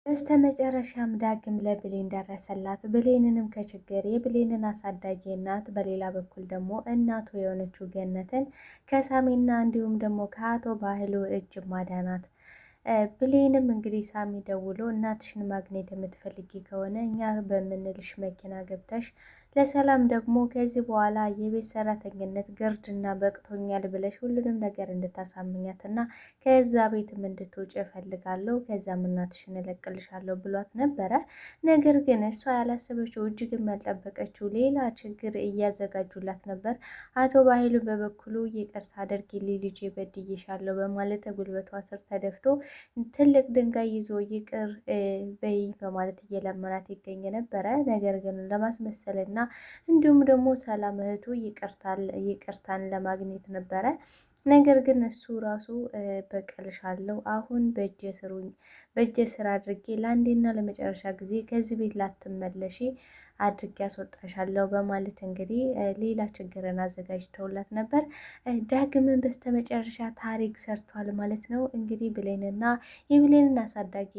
በስተመጨረሻም ዳግም ለብሌን ደረሰላት። ብሌንንም ከችግር የብሌንን አሳዳጊ እናት፣ በሌላ በኩል ደግሞ እናቱ የሆነችው ገነትን ከሳሚና እንዲሁም ደግሞ ከአቶ ባህሉ እጅ ማዳናት። ብሌንም እንግዲህ ሳሚ ደውሎ እናትሽን ማግኘት የምትፈልጊ ከሆነ እኛ በምንልሽ መኪና ገብተሽ ለሰላም ደግሞ ከዚህ በኋላ የቤት ሰራተኝነት ግርድና በቅቶኛል ብለሽ ሁሉንም ነገር እንድታሳምኛትና ከዛ ቤትም እንድትውጭ እፈልጋለሁ፣ ከዛም እናትሽን እለቅልሻለሁ ብሏት ነበረ። ነገር ግን እሷ ያላሰበችው እጅግም ያልጠበቀችው ሌላ ችግር እያዘጋጁላት ነበር። አቶ ባህሉ በበኩሉ ይቅርታ አድርጊልኝ ልጄ በድዬሻለሁ በማለት ጉልበቷ ስር ተደፍቶ ትልቅ ድንጋይ ይዞ ይቅር በይ በማለት እየለመናት ይገኝ ነበረ። ነገር ግን ለማስመሰልና እንዲሁም ደግሞ ሰላም እህቱ ይቅርታን ለማግኘት ነበረ። ነገር ግን እሱ ራሱ በቀልሻለሁ፣ አሁን በእጄ ስራ አድርጌ ለአንዴና ለመጨረሻ ጊዜ ከዚህ ቤት ላትመለሺ አድርጌ ያስወጣሻለሁ በማለት እንግዲህ ሌላ ችግርን አዘጋጅተውላት ነበር። ዳግምን በስተመጨረሻ ታሪክ ሰርቷል ማለት ነው። እንግዲህ ብሌንና የብሌንን አሳዳጊ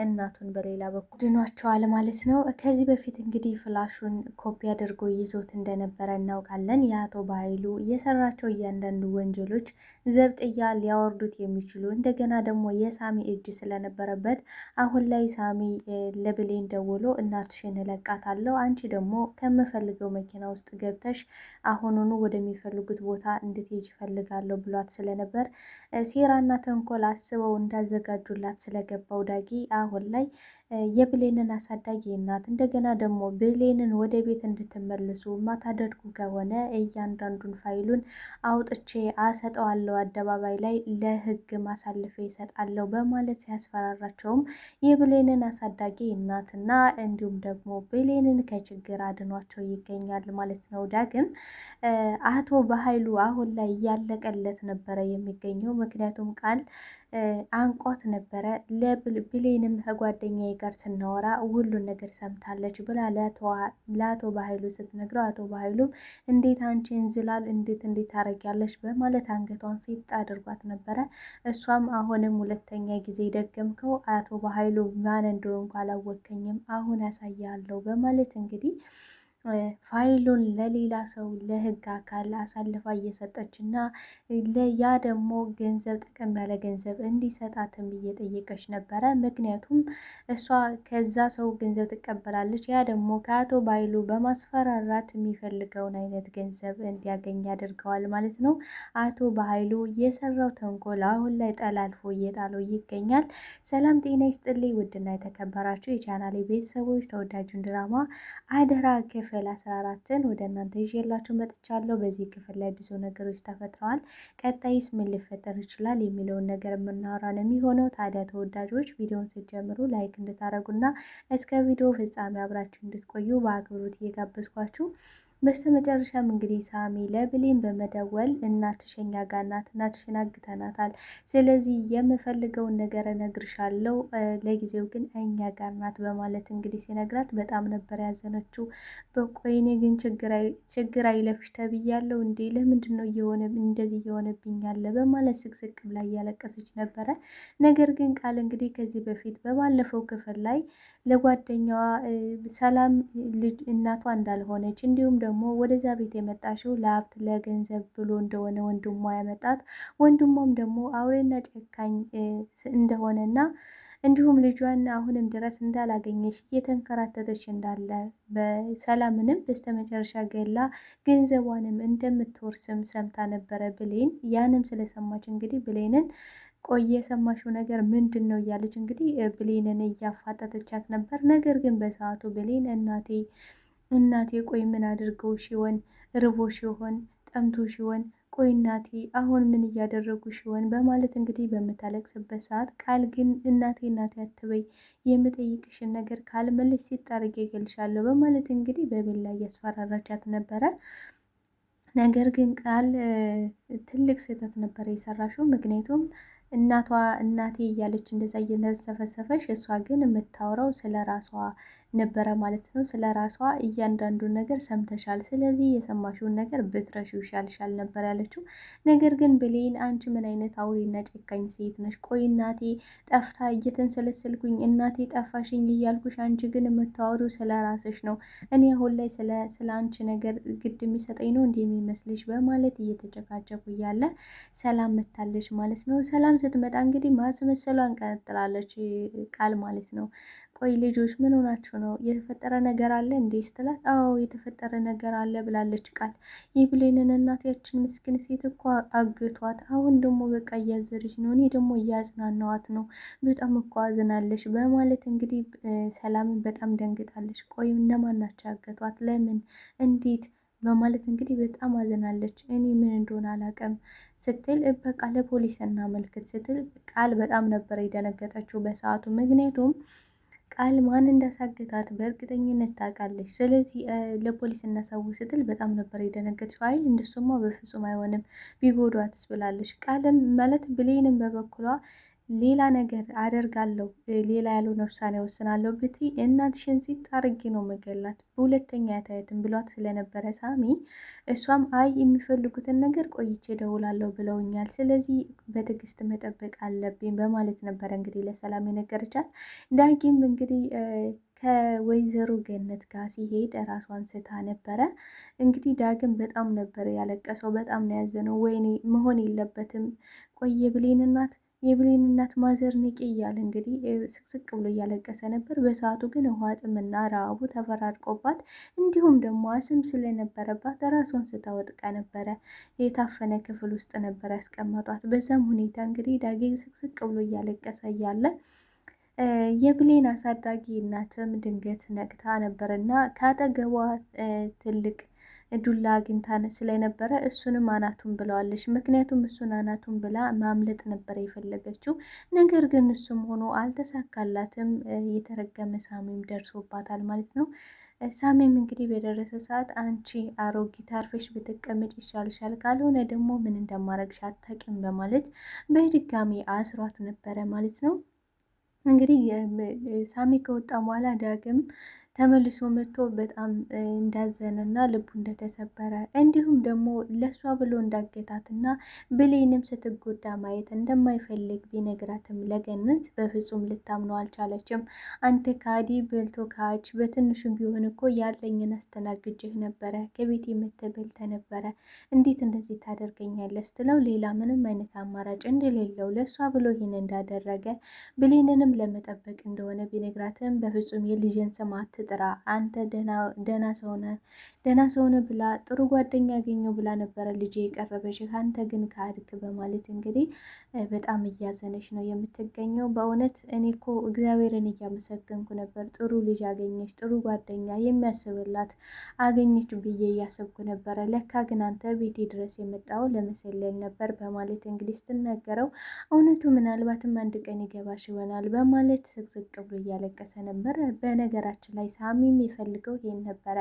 እናቱን በሌላ በኩል ድኗቸዋል ማለት ነው። ከዚህ በፊት እንግዲህ ፍላሹን ኮፒ አድርጎ ይዞት እንደነበረ እናውቃለን። የአቶ በኃይሉ የሰራቸው እያንዳንዱ ወንጀሎች ዘብጥያ ሊያወርዱት የሚችሉ እንደገና ደግሞ የሳሚ እጅ ስለነበረበት አሁን ላይ ሳሚ ለብሌን ደውሎ እናትሽን እለቃታለሁ፣ አንቺ ደግሞ ከምፈልገው መኪና ውስጥ ገብተሽ አሁኑኑ ወደሚፈልጉት ቦታ እንድትሄጂ እፈልጋለሁ ብሏት ስለነበር ሴራና ተንኮል አስበው እንዳዘጋጁላት ስለገባው ዳጊ አሁን ላይ የብሌንን አሳዳጊ እናት እንደገና ደግሞ ብሌንን ወደ ቤት እንድትመልሱ ማታደርጉ ከሆነ እያንዳንዱን ፋይሉን አውጥቼ አሰጠዋለሁ፣ አደባባይ ላይ ለሕግ ማሳልፌ ይሰጣለሁ በማለት ሲያስፈራራቸውም የብሌንን አሳዳጊ እናትና እንዲሁም ደግሞ ብሌንን ከችግር አድኗቸው ይገኛል ማለት ነው። ዳግም አቶ በኃይሉ አሁን ላይ እያለቀለት ነበረ የሚገኘው። ምክንያቱም ቃል አንቋት ነበረ። ለብሌንም ከጓደኛዬ ጋር ስናወራ ሁሉን ነገር ሰምታለች ብላ ለአቶ በኃይሉ ስትነግረው አቶ በኃይሉም እንዴት አንቺ እንዝላል እንዴት ታረጊያለሽ በማለት አንገቷን ሲጥ አድርጓት ነበረ። እሷም አሁንም ሁለተኛ ጊዜ ደገምከው አቶ በኃይሉ ማን እንደሆንኩ አላወቀኝም፣ አሁን ያሳያለሁ በማለት እንግዲህ ፋይሉን ለሌላ ሰው ለህግ አካል አሳልፋ እየሰጠች እና ያ ደግሞ ገንዘብ ጠቀም ያለ ገንዘብ እንዲሰጣትም እየጠየቀች ነበረ። ምክንያቱም እሷ ከዛ ሰው ገንዘብ ትቀበላለች፣ ያ ደግሞ ከአቶ በኃይሉ በማስፈራራት የሚፈልገውን አይነት ገንዘብ እንዲያገኝ ያደርገዋል ማለት ነው። አቶ በኃይሉ የሰራው ተንኮል አሁን ላይ ጠላልፎ እየጣለው ይገኛል። ሰላም ጤና ይስጥልኝ ውድና የተከበራችሁ የቻናሌ ቤተሰቦች ተወዳጁን ድራማ አደራ ክፍል 14ን ወደ እናንተ ይዤላችሁ መጥቻለሁ። በዚህ ክፍል ላይ ብዙ ነገሮች ተፈጥረዋል። ቀጣይስ ምን ሊፈጠር ይችላል የሚለውን ነገር የምናወራ ነው የሚሆነው። ታዲያ ተወዳጆች ቪዲዮውን ስትጀምሩ ላይክ እንድታደርጉና እስከ ቪዲዮ ፍጻሜ አብራችሁ እንድትቆዩ በአክብሮት እየጋበዝኳችሁ በስተመጨረሻም እንግዲህ ሳሚ ለብሌን በመደወል እናትሽ እኛ ጋር ናት፣ እናትሽን አግተናታል፣ ስለዚህ የምፈልገውን ነገር እነግርሻለሁ፣ ለጊዜው ግን እኛ ጋር ናት በማለት እንግዲህ ሲነግራት በጣም ነበር ያዘነችው። በቆይኔ ግን ችግር አይለፍሽ ተብያለሁ እንዴ? ለምንድን ነው እንደዚህ እየሆነብኝ ያለ በማለት ስቅስቅ ብላ እያለቀሰች ነበረ። ነገር ግን ቃል እንግዲህ ከዚህ በፊት በባለፈው ክፍል ላይ ለጓደኛዋ ሰላም ልጅ እናቷ እንዳልሆነች እንዲሁም ደግሞ ወደዛ ቤት የመጣችው ለሀብት ለገንዘብ ብሎ እንደሆነ ወንድሟ ያመጣት፣ ወንድሟም ደግሞ አውሬና ጨካኝ እንደሆነና እንዲሁም ልጇን አሁንም ድረስ እንዳላገኘች እየተንከራተተች እንዳለ በሰላምንም በስተመጨረሻ ገላ ገንዘቧንም እንደምትወርስም ሰምታ ነበረ ብሌን። ያንም ስለሰማች እንግዲህ ብሌንን ቆይ የሰማሽው ነገር ምንድን ነው እያለች እንግዲህ ብሌንን እያፋጠጠቻት ነበር። ነገር ግን በሰዓቱ ብሌን እናቴ ቆይ ምን አድርገው ሲሆን ርቦ ሲሆን ጠምቶ ሲሆን ቆይ እናቴ አሁን ምን እያደረጉ ሲሆን በማለት እንግዲህ በምታለቅስበት ሰዓት ቃል ግን እናቴ አትበይ፣ የምጠይቅሽን ነገር ካልመለስሽ ሲጣርግ ይገልሻለሁ በማለት እንግዲህ በቢላ እያስፈራራቻት ነበረ። ነገር ግን ቃል ትልቅ ስህተት ነበር የሰራሽው። ምክንያቱም እናቴ እያለች እንደዛ እየተሰፈሰፈች፣ እሷ ግን የምታወራው ስለ ራሷ ነበረ ማለት ነው። ስለ ራሷ እያንዳንዱን ነገር ሰምተሻል፣ ስለዚህ የሰማሽውን ነገር ብትረሺው ይሻልሻል ነበር ያለችው። ነገር ግን ብሌን አንቺ ምን አይነት አውሬና ጨካኝ ሴት ነሽ? ቆይ እናቴ ጠፍታ እየተንሰለሰልኩኝ እናቴ ጠፋሽኝ እያልኩሽ፣ አንቺ ግን የምታወሪው ስለ ራስሽ ነው። እኔ አሁን ላይ ስለ አንቺ ነገር ግድ የሚሰጠኝ ነው እንዲህ የሚመስልሽ? በማለት እየተጨቃጨቁ እያለ ሰላም መታለች ማለት ነው። ሰላም ስትመጣ እንግዲህ ማስመሰሏን ቀጥላለች ቃል ማለት ነው። ቆይ ልጆች ምን ሆናችሁ ነው? የተፈጠረ ነገር አለ እንዴ ስትላት፣ አዎ የተፈጠረ ነገር አለ ብላለች ቃል። የብሌንን እናታችን ምስኪን ሴት እኮ አግቷት፣ አሁን ደግሞ በቃ እያዘረች ነው። እኔ ደግሞ እያጽናናዋት ነው። በጣም እኮ አዝናለች በማለት እንግዲህ ሰላምን በጣም ደንግጣለች። ቆይ እነማን ናቸው ያገቷት? ለምን? እንዴት? በማለት እንግዲህ በጣም አዝናለች። እኔ ምን እንደሆነ አላውቅም ስትል በቃ ለፖሊስ እናመልክት ስትል ቃል በጣም ነበር የደነገጠችው በሰዓቱ። ምክንያቱም ቃል ማን እንዳሳገታት በእርግጠኝነት ታውቃለች። ስለዚህ ለፖሊስ እናሳውቅ ስትል በጣም ነበር የደነገጠችው። አይ እንደሱማ በፍጹም አይሆንም ቢጎዷትስ ብላለች። ቃልም ማለት ብሌንም በበኩሏ ሌላ ነገር አደርጋለሁ፣ ሌላ ያልሆነ ውሳኔ ወስናለሁ ብትይ እናትሽን ሲጥ አርጌ ነው መገላት፣ በሁለተኛ ያታየትን ብሏት ስለነበረ ሳሚ፣ እሷም አይ የሚፈልጉትን ነገር ቆይቼ እደውላለሁ ብለውኛል፣ ስለዚህ በትዕግስት መጠበቅ አለብኝ በማለት ነበረ እንግዲህ ለሰላም የነገረቻት። ዳጊም እንግዲህ ከወይዘሮ ገነት ጋር ሲሄድ ራሷን ስታ ነበረ። እንግዲህ ዳግም በጣም ነበር ያለቀሰው፣ በጣም ነው ያዘነው። ወይኔ መሆን የለበትም ቆየ ብሌን እናት የብሌን እናት ማዘር ንቂ እያለ እንግዲህ ስቅስቅ ብሎ እያለቀሰ ነበር። በሰዓቱ ግን ውሃ ጥምና ረሃቡ ተፈራርቆባት እንዲሁም ደግሞ አስም ስለነበረባት ራሷን ስታወድቃ ነበረ። የታፈነ ክፍል ውስጥ ነበር ያስቀመጧት። በዛም ሁኔታ እንግዲህ ዳጌ ስቅስቅ ብሎ እያለቀሰ እያለ የብሌን አሳዳጊ እናትም ድንገት ነቅታ ነበርና ከአጠገቧ ትልቅ ዱላ አግኝታ ስለነበረ እሱንም አናቱን ብለዋለች። ምክንያቱም እሱን አናቱን ብላ ማምለጥ ነበር የፈለገችው። ነገር ግን እሱም ሆኖ አልተሳካላትም። የተረገመ ሳሚም ደርሶባታል ማለት ነው። ሳሚም እንግዲህ በደረሰ ሰዓት አንቺ አሮጊት አርፈሽ ብትቀመጭ ይሻልሻል፣ ካልሆነ ደግሞ ምን እንደማረግሽ አታውቂም በማለት በድጋሚ አስሯት ነበረ ማለት ነው። እንግዲህ ሳሚ ከወጣ በኋላ ዳግም ተመልሶ መጥቶ በጣም እንዳዘነና ልቡ እንደተሰበረ እንዲሁም ደግሞ ለሷ ብሎ እንዳገታትና ብሌንም ስትጎዳ ማየት እንደማይፈልግ ቢነግራትም ለገነት በፍጹም ልታምነው አልቻለችም። አንተ ካዲ በልቶ ካች፣ በትንሹም ቢሆን እኮ ያለኝን አስተናግጅህ ነበረ፣ ከቤት የምትበልተ ነበረ፣ እንዴት እንደዚህ ታደርገኛለህ ስትለው ሌላ ምንም አይነት አማራጭ እንደሌለው ለሷ ብሎ ይህን እንዳደረገ ብሌንንም ለመጠበቅ እንደሆነ ቢነግራትም በፍጹም የልጅን ስም አትጥራ፣ አንተ ደህና ሰውነ ብላ ጥሩ ጓደኛ ያገኘው ብላ ነበረ ልጅ የቀረበሽ፣ አንተ ግን ካድክ በማለት እንግዲህ በጣም እያዘነች ነው የምትገኘው። በእውነት እኔ እኮ እግዚአብሔርን እያመሰገንኩ ነበር፣ ጥሩ ልጅ አገኘች፣ ጥሩ ጓደኛ የሚያስብላት አገኘች ብዬ እያሰብኩ ነበረ፣ ለካ ግን አንተ ቤቴ ድረስ የመጣው ለመሰለል ነበር በማለት እንግዲህ ስትናገረው እውነቱ ምናልባትም አንድ ቀን ይገባሽ ይሆናል በማለት ስቅስቅ ብሎ እያለቀሰ ነበር። በነገራችን ላይ ሳሚ የሚፈልገው ይሄን ነበረ።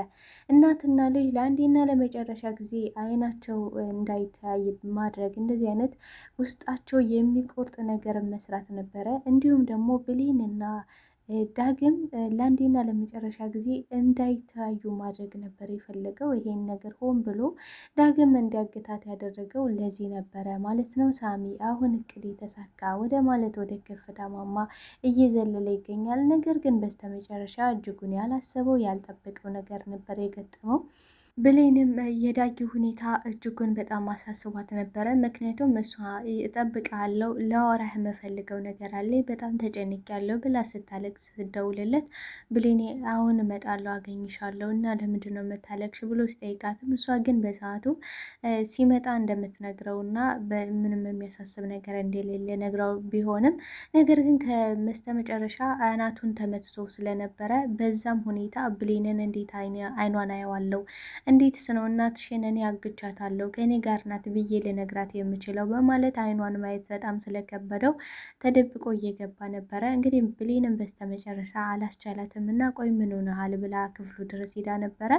እናትና ልጅ ለአንዴና ለመጨረሻ ጊዜ አይናቸው እንዳይተያይ ማድረግ፣ እንደዚህ አይነት ውስጣቸው የሚቆርጥ ነገር መስራት ነበረ። እንዲሁም ደግሞ ብሌንና ዳግም ለአንዴና ለመጨረሻ ጊዜ እንዳይተያዩ ማድረግ ነበር የፈለገው። ይሄን ነገር ሆን ብሎ ዳግም እንዲያግታት ያደረገው ለዚህ ነበረ ማለት ነው። ሳሚ አሁን እቅድ የተሳካ ወደ ማለት ወደ ከፍታ ማማ እየዘለለ ይገኛል። ነገር ግን በስተመጨረሻ እጅጉን ያላሰበው ያልጠበቀው ነገር ነበር የገጠመው። ብሌንም የዳጊ ሁኔታ እጅጉን በጣም አሳስቧት ነበረ። ምክንያቱም እሷ እጠብቅሃለሁ፣ ለአወራህ የምፈልገው ነገር አለ፣ በጣም ተጨንቄያለሁ ብላ ስታለቅስ ስትደውልለት ብሌኔ አሁን እመጣለሁ አገኝሻለሁ እና ለምንድን ነው የምታለቅሽ ብሎ ሲጠይቃትም እሷ ግን በሰዓቱ ሲመጣ እንደምትነግረው እና ምንም የሚያሳስብ ነገር እንደሌለ ነግረው ቢሆንም ነገር ግን ከመስተመጨረሻ አናቱን ተመትቶ ስለነበረ በዛም ሁኔታ ብሌንን እንዴት አይኗን አየዋለሁ እንዴትስ ነው እናትሽን እኔ አግቻታለሁ ከእኔ ጋር ናት ብዬ ልነግራት የምችለው በማለት አይኗን ማየት በጣም ስለከበደው ተደብቆ እየገባ ነበረ። እንግዲህ ብሌንም በስተመጨረሻ አላስቻላትም እና ቆይ ምን ሆነሃል ብላ ክፍሉ ድረስ ሄዳ ነበረ።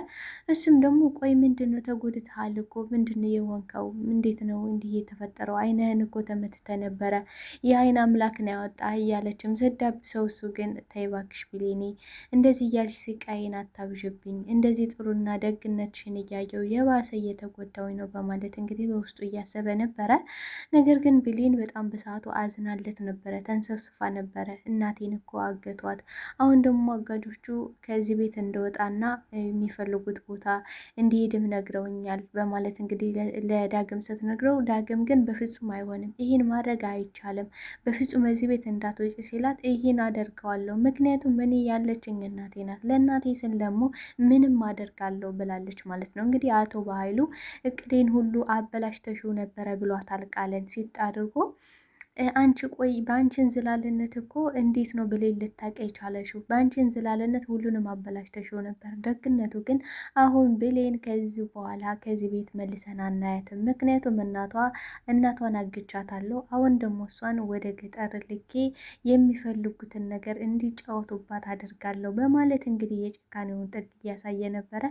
እሱም ደግሞ ቆይ ምንድነው ተጎድተሃል እኮ ምንድነው የሆንከው? እንዴት ነው እንዲህ የተፈጠረው? አይንህን እኮ ተመትተ ነበረ የአይን አምላክ ነው ያወጣ እያለችም ዘዳብ ሰው። እሱ ግን ተይ እባክሽ ብሌኔ እንደዚህ እያልሽ ስቃይን አታብዥብኝ፣ እንደዚህ ጥሩና ደግነትሽን እያየው የባሰ እየተጎዳውኝ ነው በማለት እንግዲህ በውስጡ እያሰበ ነበረ። ነገር ግን ብሌን በጣም በሰዓቱ አዝናለት ነበረ፣ ተንሰብስፋ ነበረ። እናቴን እኮ አገቷት፣ አሁን ደግሞ አጋጆቹ ከዚህ ቤት እንደወጣና የሚፈልጉት ቦታ እንዲሄድም ነግረውኛል በማለት እንግዲህ ለዳግም ስትነግረው፣ ዳግም ግን በፍጹም አይሆንም፣ ይህን ማድረግ አይቻልም፣ በፍጹም እዚህ ቤት እንዳትወጪ ሲላት ይህን አደርገዋለሁ፣ ምክንያቱም እኔ ያለችኝ እናቴ ናት፣ ለእናቴ ስል ደግሞ ምንም አደርጋለሁ ብላለች ማለት ነው። እንግዲህ አቶ በኃይሉ እቅዴን ሁሉ አበላሽተሽው ነበረ ብሏታል ቃልን ሲጥ አድርጎ። አንቺ ቆይ በአንቺ እንዝላልነት እኮ እንዴት ነው ብሌን ልታውቂ የቻለሽው? በአንቺ እንዝላልነት ሁሉንም አበላሽተሽው ነበር። ደግነቱ ግን አሁን ብሌን ከዚህ በኋላ ከዚህ ቤት መልሰን አናያትም። ምክንያቱም እናቷን አግቻታለሁ። አሁን ደግሞ እሷን ወደ ገጠር ልኬ የሚፈልጉትን ነገር እንዲጫወቱባት አደርጋለሁ በማለት እንግዲህ የጭካኔውን ጥግ እያሳየ ነበረ።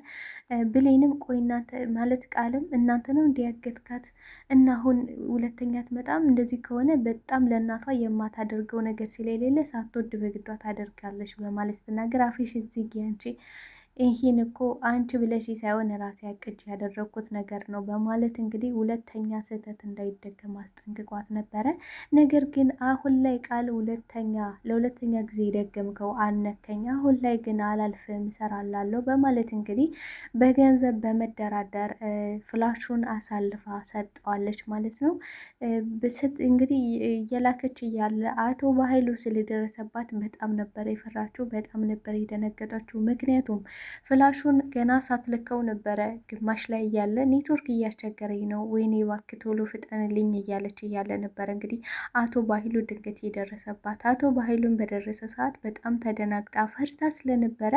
ብሌንም ቆይ እናንተ ማለት ቃልም እናንተ ነው እንዲያገትካት እና አሁን ሁለተኛ አትመጣም እንደዚህ ከሆነ በጣም ለእናቷ የማታደርገው ነገር ስለሌለ ሳትወድ በግዷ ታደርጋለች በማለት ስትናገር አፍሽ እዚህ አንቺ ይህን እኮ አንቺ ብለሽ ሳይሆን ራሴ አቅጅ ያደረግኩት ነገር ነው በማለት እንግዲህ ሁለተኛ ስህተት እንዳይደገም አስጠንቅቋት ነበረ። ነገር ግን አሁን ላይ ቃል ለሁለተኛ ጊዜ ደገምከው አነከኝ፣ አሁን ላይ ግን አላልፍም እሰራላለሁ በማለት እንግዲህ በገንዘብ በመደራደር ፍላሹን አሳልፋ ሰጠዋለች ማለት ነው። እንግዲህ እየላከች እያለ አቶ በኃይሉ ስለደረሰባት በጣም ነበር የፈራችው፣ በጣም ነበር የደነገጠችው። ምክንያቱም ፍላሹን ገና ሳትልከው ነበረ ግማሽ ላይ እያለ ኔትወርክ እያስቸገረኝ ነው፣ ወይኔ እባክህ ቶሎ ፍጠንልኝ እያለች እያለ ነበረ እንግዲህ አቶ በኃይሉ ድንገት የደረሰባት። አቶ በኃይሉን በደረሰ ሰዓት በጣም ተደናግጣ ፈርታ ስለነበረ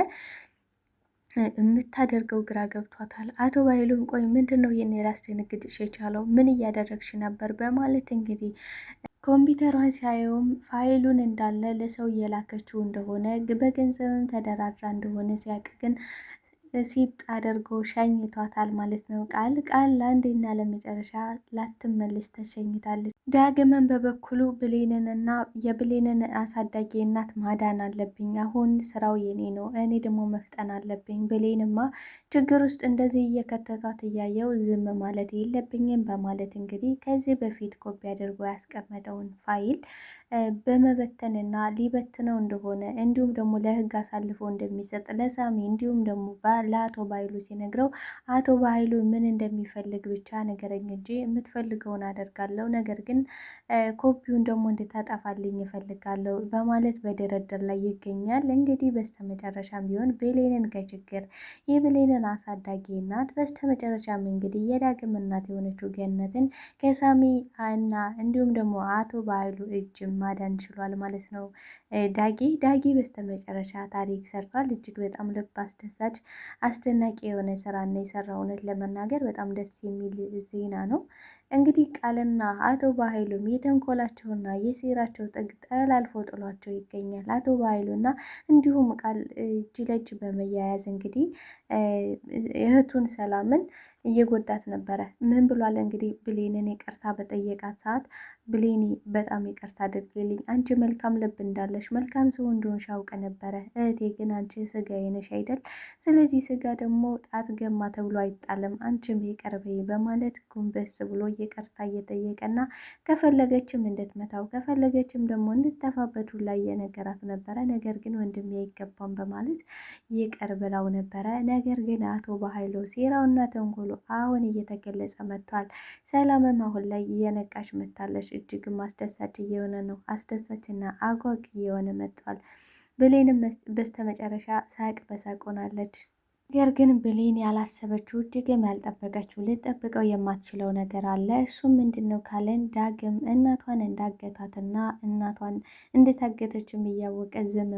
የምታደርገው ግራ ገብቷታል። አቶ በኃይሉም ቆይ ምንድን ነው ይህን ላስደነግጥሽ የቻለው? ምን እያደረግሽ ነበር? በማለት እንግዲህ ኮምፒውተሯን ሲያየውም ፋይሉን እንዳለ ለሰው እየላከችው እንደሆነ በገንዘብም ተደራድራ እንደሆነ ሲያቅ ግን ሲጥ አድርጎ ሸኝቷታል ማለት ነው። ቃል ለአንዴና ለመጨረሻ ላትመልስ ተሸኝታለች። ዳግምን በበኩሉ ብሌንንና የብሌንን አሳዳጊ እናት ማዳን አለብኝ፣ አሁን ስራው የኔ ነው፣ እኔ ደግሞ መፍጠን አለብኝ። ብሌንማ ችግር ውስጥ እንደዚህ እየከተቷት እያየው ዝም ማለት የለብኝም በማለት እንግዲህ ከዚህ በፊት ኮፒ አድርጎ ያስቀመጠውን ፋይል በመበተንና ሊበትነው እንደሆነ እንዲሁም ደግሞ ለሕግ አሳልፎ እንደሚሰጥ ለሳሚ እንዲሁም ደግሞ ለአቶ በኃይሉ ሲነግረው አቶ በኃይሉ ምን እንደሚፈልግ ብቻ ነገረኝ እንጂ የምትፈልገውን አደርጋለሁ፣ ነገር ግን ኮፒውን ደግሞ እንድታጠፋልኝ ይፈልጋለሁ በማለት በድርድር ላይ ይገኛል። እንግዲህ በስተመጨረሻም ቢሆን ብሌንን ከችግር የብሌንን አሳዳጊ እናት በስተመጨረሻም እንግዲህ የዳግም እናት የሆነችው ገነትን ከሳሚ እና እንዲሁም ደግሞ አቶ በኃይሉ እጅም ማዳን ችሏል ማለት ነው። ዳጊ በስተመጨረሻ ታሪክ ሰርቷል። እጅግ በጣም ልብ አስደሳች አስደናቂ የሆነ ስራ እና የሰራው እውነት ለመናገር በጣም ደስ የሚል ዜና ነው። እንግዲህ ቃልና አቶ በኃይሉም የተንኮላቸውና የሴራቸው ጥግ ጠላልፎ ጥሏቸው ይገኛል። አቶ በኃይሉና እንዲሁም ቃል እጅ ለእጅ በመያያዝ እንግዲህ እህቱን ሰላምን እየጎዳት ነበረ። ምን ብሏል እንግዲህ ብሌንን ይቅርታ በጠየቃት ሰዓት ብሌኒ በጣም ይቅርታ አድርጌልኝ፣ አንቺ መልካም ልብ እንዳለሽ መልካም ሰው እንደሆንሽ አውቅ ነበረ። እህቴ ግን አንቺ ስጋዬ ነሽ አይደል? ስለዚህ ስጋ ደግሞ ጣት ገማ ተብሎ አይጣልም፣ አንቺም ይቅር በይ በማለት ጉንበስ ብሎ ይቅርታ እየጠየቀና ከፈለገችም እንድትመታው ከፈለገችም ደግሞ እንድትተፋበቱ ላይ የነገራት ነበረ። ነገር ግን ወንድሜ አይገባም በማለት ይቅር ብላው ነበረ። ነገር ግን አቶ በኃይሉ ሴራውና ተንኮሉ አሁን እየተገለጸ መጥቷል። ሰላምም አሁን ላይ እየነቃሽ መታለች። እጅግም አስደሳች እየሆነ ነው። አስደሳችና አጓጊ እየሆነ መጥቷል። ብሌንም በስተመጨረሻ ሳቅ በሳቅ ሆናለች። ነገር ግን ብሌን ያላሰበችው እጅግም ያልጠበቀችው ልጠብቀው የማትችለው ነገር አለ። እሱም ምንድን ነው ካለን ዳግም እናቷን እንዳገታትና እናቷን እንደታገተችም እያወቀ ዝም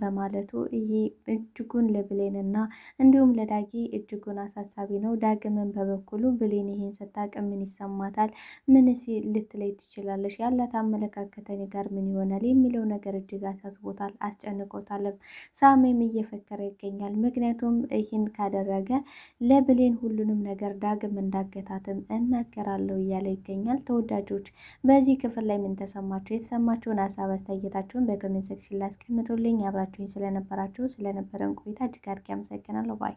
በማለቱ ይሄ እጅጉን ለብሌንና እንዲሁም ለዳጊ እጅጉን አሳሳቢ ነው። ዳግምን በበኩሉ ብሌን ይሄን ስታውቅ ምን ይሰማታል? ምንስ ልትለይ ትችላለች? ያላት አመለካከት እኔ ጋር ምን ይሆናል የሚለው ነገር እጅግ አሳስቦታል፣ አስጨንቆታልም። ሳሜም እየፈከረ ይገኛል። ምክንያቱም ይህን ካደረገ ለብሌን ሁሉንም ነገር ዳግም እንዳገታትም እናገራለሁ እያለ ይገኛል። ተወዳጆች በዚህ ክፍል ላይ ምን ተሰማችሁ? የተሰማችሁን ሀሳብ አስተያየታችሁን በኮሜንት ሴክሽን ላይ አስቀምጡልኝ። አብራችሁኝ ስለነበራችሁ ስለነበረን ቆይታ እጅግ አድርጌ አመሰግናለሁ ባይ